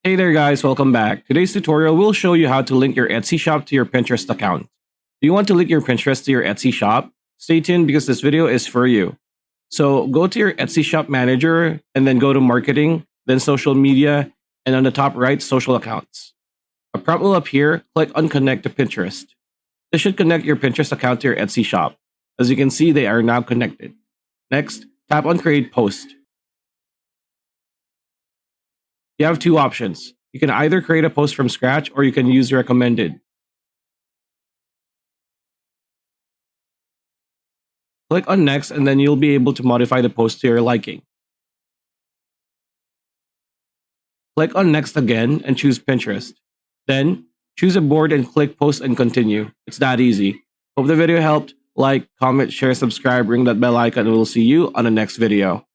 Hey there guys, welcome back. Today's tutorial will show you how to link your Etsy shop to your Pinterest account. Do you want to link your Pinterest to your Etsy shop? Stay tuned because this video is for you. So go to your Etsy shop manager and then go to marketing, then social media, and on the top right, social accounts. A prompt will appear, click on connect to Pinterest. This should connect your Pinterest account to your Etsy shop. As you can see, they are now connected. Next, tap on create post. You have two options. You can either create a post from scratch or you can use recommended. Click on next and then you'll be able to modify the post to your liking. Click on next again and choose Pinterest. Then choose a board and click post and continue. It's that easy. Hope the video helped. Like, comment, share, subscribe, ring that bell icon, and we'll see you on the next video.